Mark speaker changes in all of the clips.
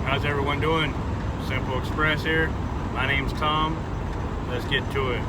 Speaker 1: How's everyone doing? Simple Express here. My name's Tom. Let's get to it.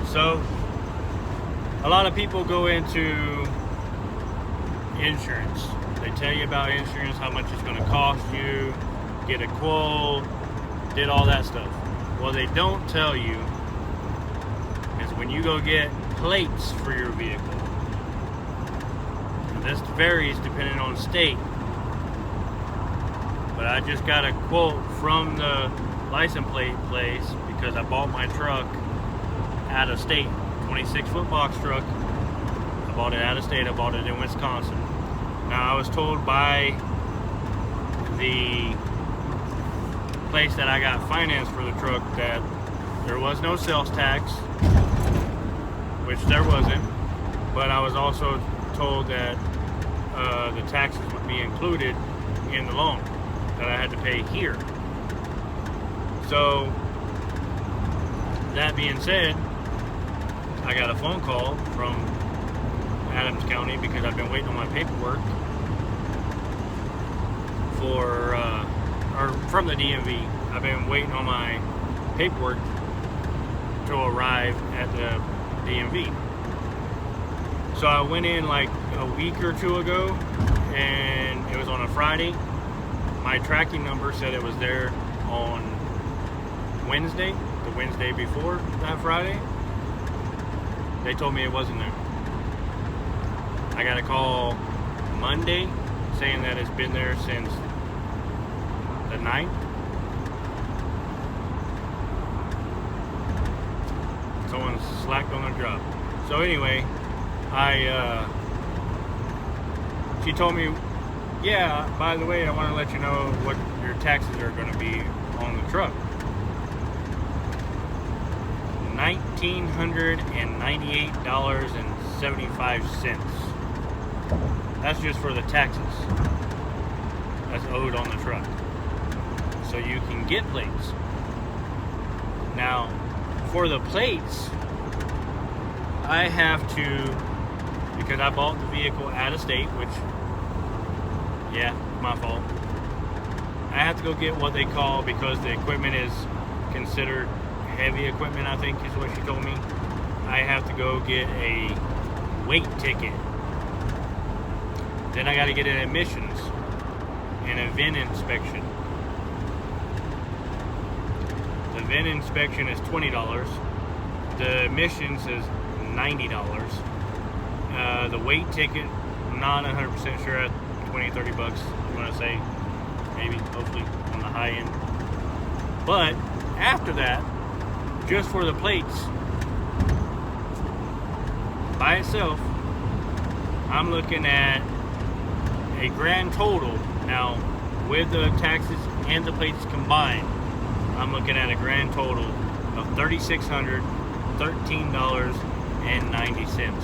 Speaker 1: So, a lot of people go into insurance. They tell you about insurance, how much it's going to cost you, get a quote, did all that stuff. What they don't tell you is when you go get plates for your vehicle. And this varies depending on state. But I just got a quote from the license plate place because I bought my truck out of state. 26-foot box truck. I bought it out of state. I bought it in Wisconsin. Now I was told by the place that I got financed for the truck that there was no sales tax, which there wasn't, but I was also told that the taxes would be included in the loan that I had to pay here. So that being said, I got a phone call from Adams County because I've been waiting on my paperwork for or from the DMV. I've been waiting on my paperwork to arrive at the DMV. So I went in like a week or two ago, and it was on a Friday. My tracking number said it was there on Wednesday, the Wednesday before that Friday. They told me it wasn't there. I got a call Monday saying that it's been there since the 9th. Someone slacked on their job. So anyway, she told me, yeah, by the way, I want to let you know what your taxes are going to be on the truck. $1,998.75. That's just for the taxes that's owed on the truck. So you can get plates. Now, for the plates, I have to, because I bought the vehicle out of state, which, yeah, my fault. I have to go get what they call, because the equipment is considered heavy equipment, I think is what she told me. I have to go get a weight ticket. Then I got to get an emissions and a VIN inspection. The VIN inspection is $20. The emissions is $90. The weight ticket, I'm not 100% sure, at 20-30 bucks, I'm going to say. Maybe, hopefully, on the high end. But after that, just for the plates, by itself, I'm looking at a grand total. Now, with the taxes and the plates combined, I'm looking at a grand total of $3,613.90.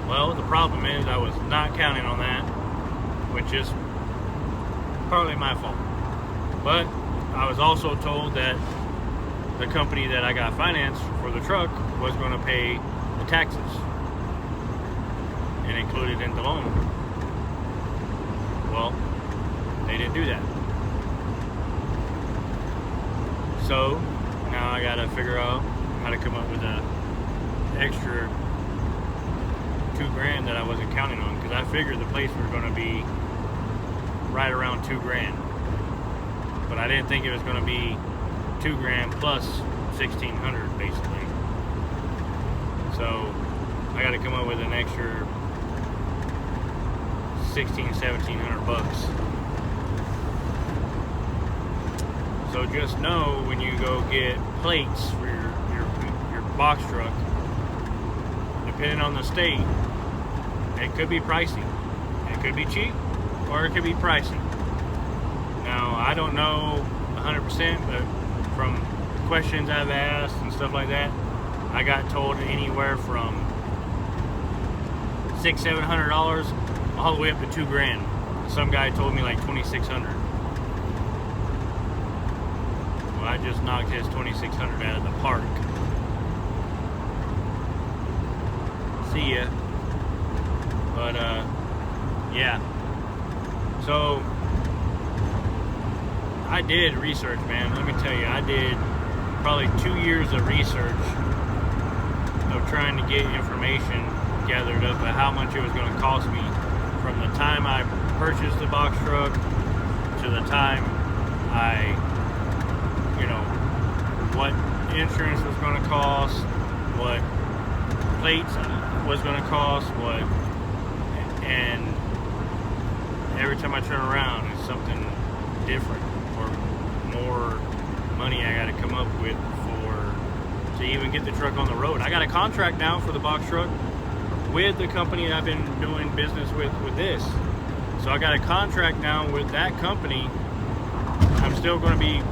Speaker 1: Well, the problem is I was not counting on that, which is partly my fault. But I was also told that the company that I got financed for the truck was going to pay the taxes and include it in the loan. Well, they didn't do that. So now I got to figure out how to come up with an extra $2,000 that I wasn't counting on, because I figured the plates were going to be right around $2,000. But I didn't think it was going to be $2,000 plus $1,600 basically. So I got to come up with an extra $1,600-1,700 bucks. So just know when you go get plates for your box truck, depending on the state, it could be pricey. It could be cheap, or it could be pricey. Now, I don't know 100%, but from questions I've asked and stuff like that, I got told anywhere from $600-700 all the way up to $2,000. Some guy told me like $2,600. Well, I just knocked his $2,600 out of the park. See ya. But Yeah. So I did research, man. Let me tell you, I did probably 2 years of research of trying to get information gathered up of how much it was going to cost me from the time I purchased the box truck to the time I, what insurance was going to cost, what plates was going to cost, and every time I turn around, it's something different or more money I got to come up with to even get the truck on the road. I got a contract now for the box truck with the company that I've been doing business with this. So I got a contract now with that company. I'm still going to be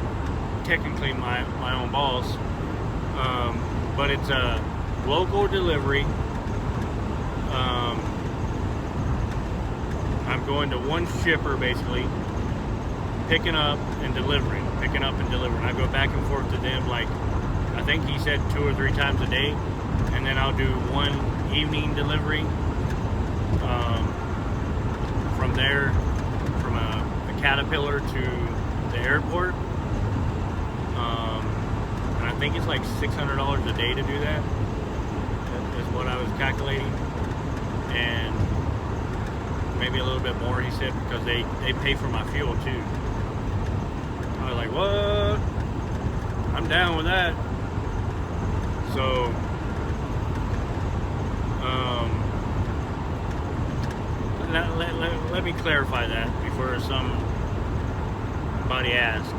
Speaker 1: technically my own boss, but it's a local delivery. I'm going to one shipper basically, picking up and delivering. I go back and forth to them, like I think he said 2 or 3 times a day, and then I'll do one evening delivery. From there, from a Caterpillar to the airport. And I think it's like $600 a day to do that. That is what I was calculating. And maybe a little bit more, he said, because they pay for my fuel too. I was like, what? I'm down with that. So, let me clarify that before somebody asks.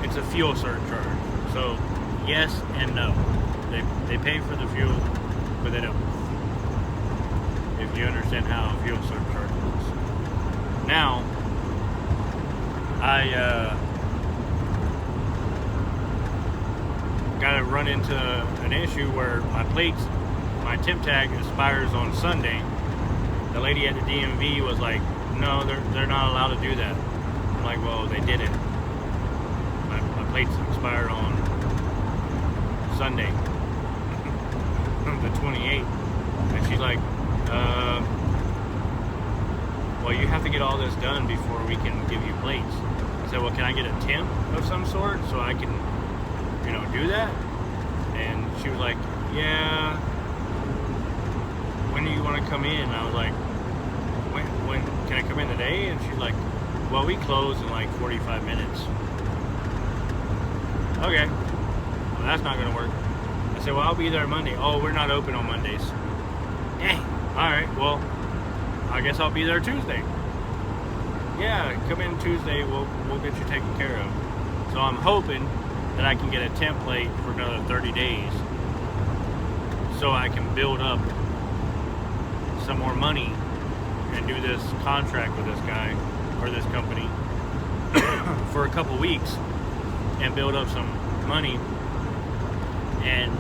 Speaker 1: It's a fuel surcharge. So, yes and no. They pay for the fuel, but they don't. If you understand how a fuel surcharge works. Now, I got to run into an issue where my temp tag expires on Sunday. The lady at the DMV was like, no, they're not allowed to do that. I'm like, well, they didn't. My plates expired on Sunday, the 28th. And she's like, well, you have to get all this done before we can give you plates. I said, well, can I get a temp of some sort so I can, do that? And she was like, yeah, when do you want to come in? I was like, when can I come in today? And she's like, well, we close in like 45 minutes. Okay, well, that's not going to work. I said, well, I'll be there Monday. Oh, we're not open on Mondays. Dang. All right, well, I guess I'll be there Tuesday. Yeah, come in Tuesday. We'll get you taken care of. So I'm hoping that I can get a template for another 30 days so I can build up some more money and do this contract with this guy or this company for a couple weeks and build up some money and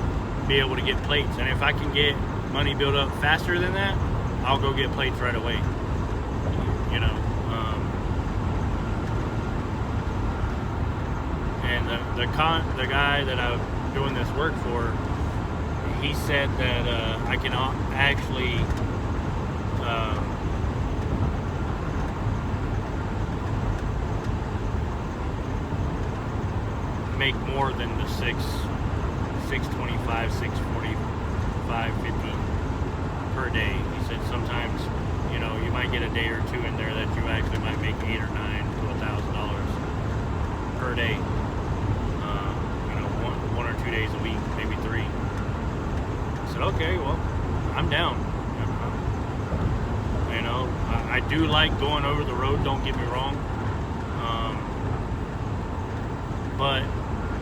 Speaker 1: be able to get plates. And if I can get money built up faster than that, I'll go get plates right away. And the guy that I'm doing this work for, he said that I can actually make more than the 625, 645, 50 per day. He said sometimes, you might get a day or two in there that you actually might make $800 or $900 to $1,000 per day. One or 2 days a week, maybe 3. I said, okay, well, I'm down. I do like going over the road, don't get me wrong. But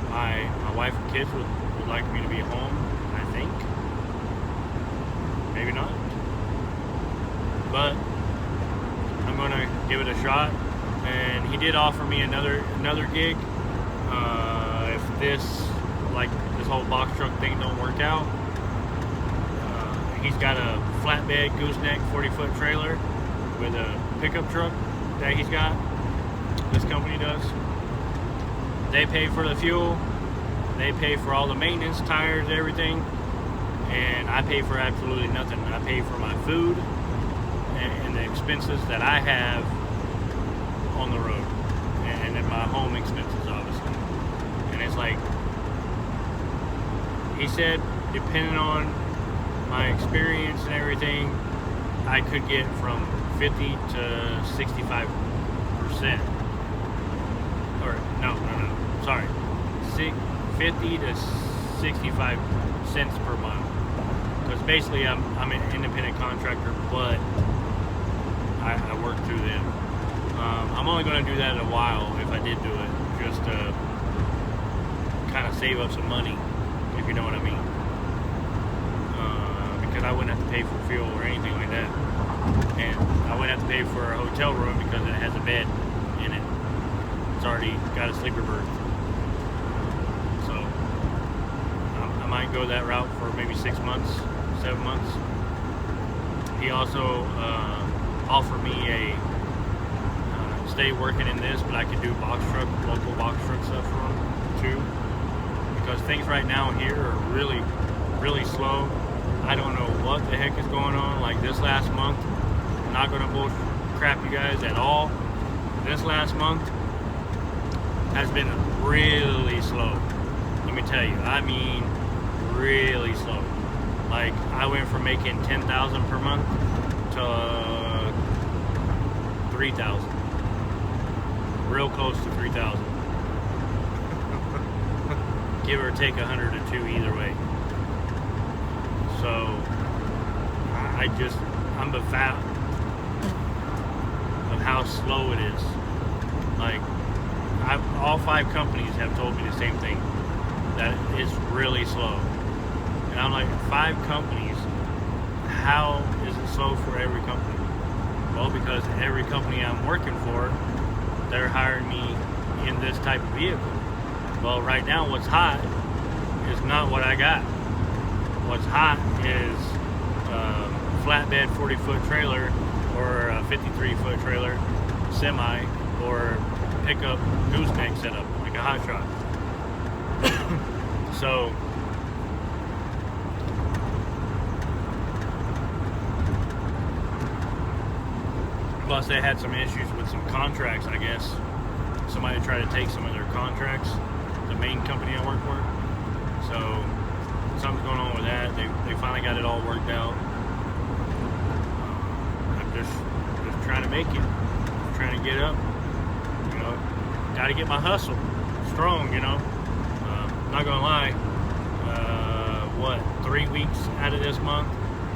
Speaker 1: my wife and kids would like me to be home, I think. Maybe not. But I'm going to give it a shot. And he did offer me another gig. If this whole box truck thing don't work out, he's got a flatbed gooseneck 40-foot trailer with a pickup truck that he's got. This company does. They pay for the fuel, they pay for all the maintenance, tires, everything, and I pay for absolutely nothing. I pay for my food, and the expenses that I have on the road, and then my home expenses, obviously. And it's like, he said, depending on my experience and everything, I could get from 50 to 65%. Or, no, sorry. 50 to 65 cents per mile. Because basically I'm an independent contractor, but I work through them. I'm only going to do that in a while if I did do it, just to kind of save up some money, if you know what I mean. Because I wouldn't have to pay for fuel or anything like that. And I wouldn't have to pay for a hotel room because it has a bed in it. It's already got a sleeper berth. So I might go that route for maybe 6 months, 7 months. He also offered me a stay working in this, but I could do local box truck stuff for him too. Because things right now here are really, really slow. I don't know what the heck is going on. Like this last month, I'm not gonna crap you guys at all. This last month has been really slow. Let me tell you, I mean really slow. Like I went from making 10,000 per month to 3,000. Real close to 3,000. Give or take 100 or 2 either way. So I'm baffled of how slow it is. Like all 5 companies have told me the same thing, that it's really slow. And I'm like, 5 companies, how is it slow for every company? Well, because every company I'm working for, they're hiring me in this type of vehicle. Well, right now what's hot is not what I got. What's hot is flatbed 40-foot trailer or a 53-foot trailer, semi, or pickup gooseneck setup, like a hot shot. So, plus they had some issues with some contracts, I guess. Somebody tried to take some of their contracts, the main company I work for. So, something's going on with that. They finally got it all worked out. I'm just trying to make it. Just trying to get up. You know, got to get my hustle strong, you know. Not going to lie. 3 weeks out of this month,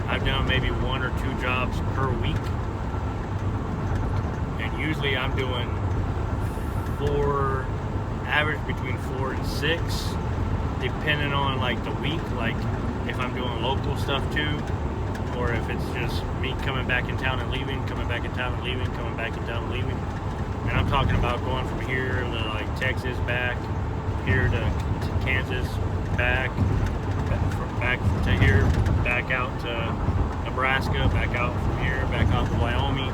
Speaker 1: I've done maybe 1 or 2 jobs per week. And usually I'm doing 4, average between 4 and 6, depending on like the week, like if I'm doing local stuff too, or if it's just me coming back in town and leaving, coming back in town and leaving, coming back in town and leaving. And I'm talking about going from here to like Texas, back here to Kansas, back to here, back out to Nebraska, back out from here, back out to Wyoming.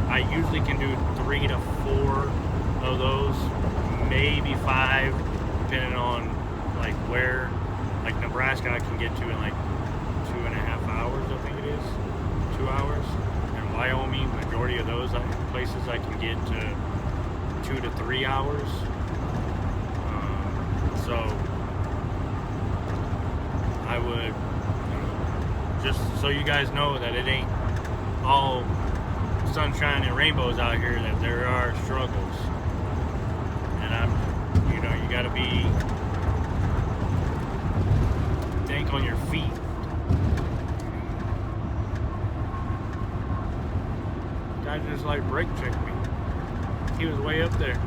Speaker 1: I usually can do 3 to 4 of those, maybe 5, depending on like where. Like Nebraska I can get to in like 2.5 hours, I think it is, 2 hours. And Wyoming, majority of those places I can get to 2 to 3 hours. So I would, just so you guys know that it ain't all sunshine and rainbows out here, that there are struggles. And you gotta think on your feet. Guy just like brake checked me. He was way up there.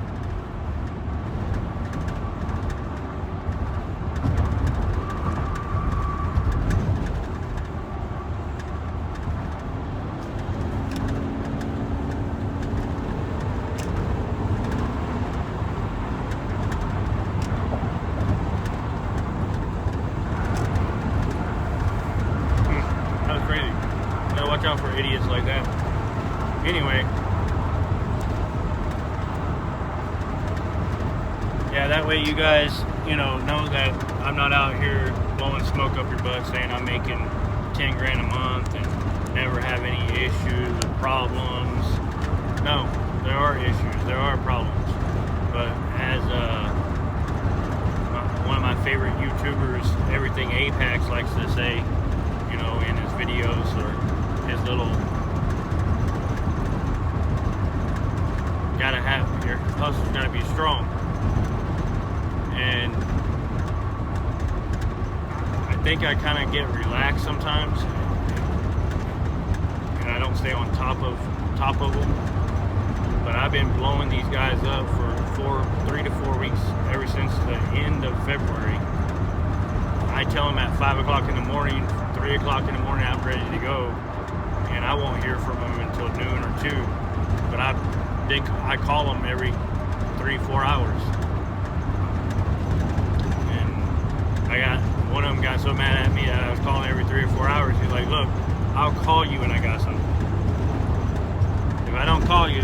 Speaker 1: Watch out for idiots like that. Anyway, yeah, that way you guys, know that I'm not out here blowing smoke up your butt saying I'm making 10 grand a month and never have any issues or problems. No, there are issues, there are problems. But as one of my favorite YouTubers, Everything Apex, likes to say, you know, in his videos or his little, gotta have, your hustle's gotta be strong. And I think I kind of get relaxed sometimes, and I don't stay on top of them. But I've been blowing these guys up for 3 to 4 weeks, ever since the end of February. I tell them at 5 o'clock in the morning, 3 o'clock in the morning, I'm ready to go, and I won't hear from them until noon or 2. But I call them every 3-4 hours. And one of them got so mad at me that I was calling every 3 or 4 hours. He's like, look, I'll call you when I got something. If I don't call you,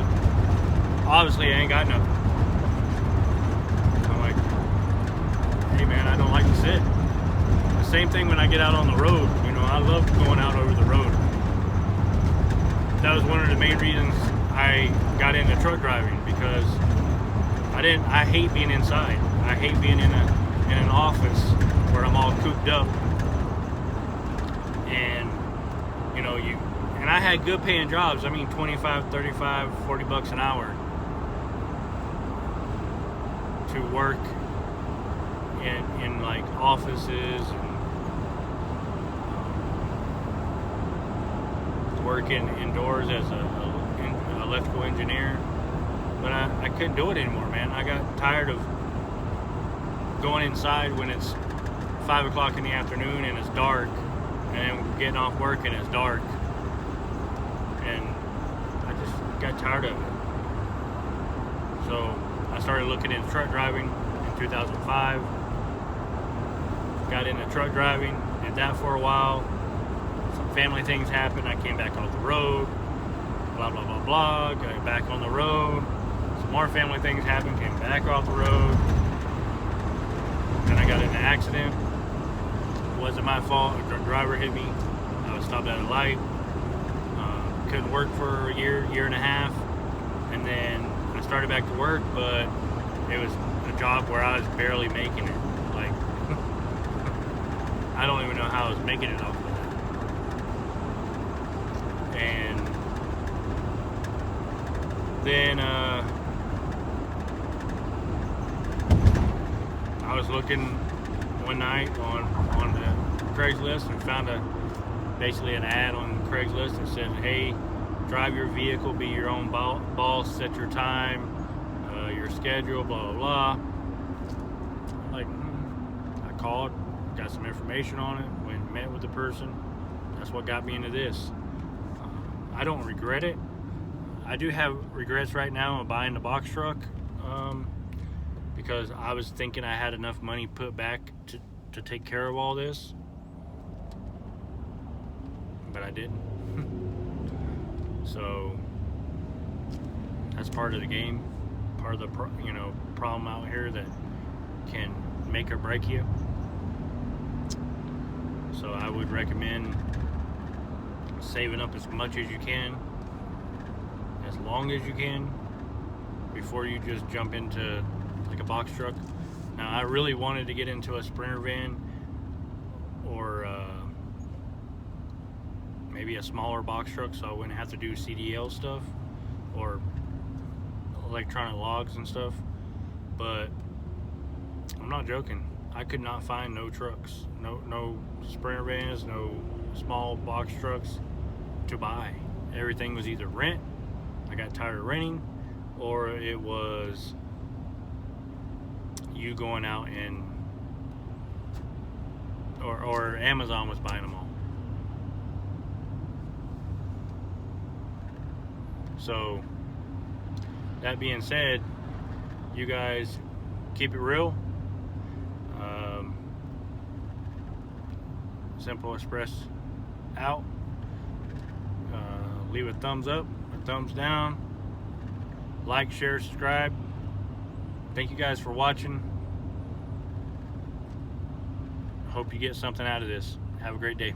Speaker 1: obviously I ain't got nothing. I'm like, hey man, I don't like to sit. The same thing when I get out on the road. You know, I love going out over the road. That was one of the main reasons I got into truck driving, because I hate being inside. I hate being in an office where I'm all cooped up. And you know, and I had good paying jobs. I mean, 25, 35, 40 bucks an hour to work in like offices and working indoors as an electrical engineer. But I couldn't do it anymore, man. I got tired of going inside when it's 5 o'clock in the afternoon and it's dark, and getting off work and it's dark. And I just got tired of it. So I started looking into truck driving in 2005. Got into truck driving, did that for a while. Some family things happened. I came back off the road. Blah, blah, blah, blah. Got back on the road. Some more family things happened. Came back off the road. Then I got in an accident. It wasn't my fault. A drunk driver hit me. I was stopped at a light. Couldn't work for a year and a half. And then I started back to work, but it was a job where I was barely making it. Like, I don't even know how I was making it off of that. And then I was looking one night on the Craigslist and found basically an ad on Craigslist that said, hey, drive your vehicle, be your own boss, set your time, your schedule, blah, blah, blah. Like, I called, got some information on it, went and met with the person. That's what got me into this. I don't regret it. I do have regrets right now of buying the box truck, because I was thinking I had enough money put back to take care of all this, but I didn't. So that's part of the game, part of the problem out here that can make or break you. So I would recommend saving up as much as you can, as long as you can, before you just jump into like a box truck. Now I really wanted to get into a Sprinter van, or maybe a smaller box truck, so I wouldn't have to do CDL stuff or electronic logs and stuff. But I'm not joking, I could not find no trucks, no Sprinter vans, no small box trucks to buy. Everything was either rent, I got tired of renting, or it was you going out and or Amazon was buying them all. So that being said, you guys keep it real. Simple Express out. Leave a thumbs up, a thumbs down, like, share, subscribe. Thank you guys for watching. Hope you get something out of this. Have a great day.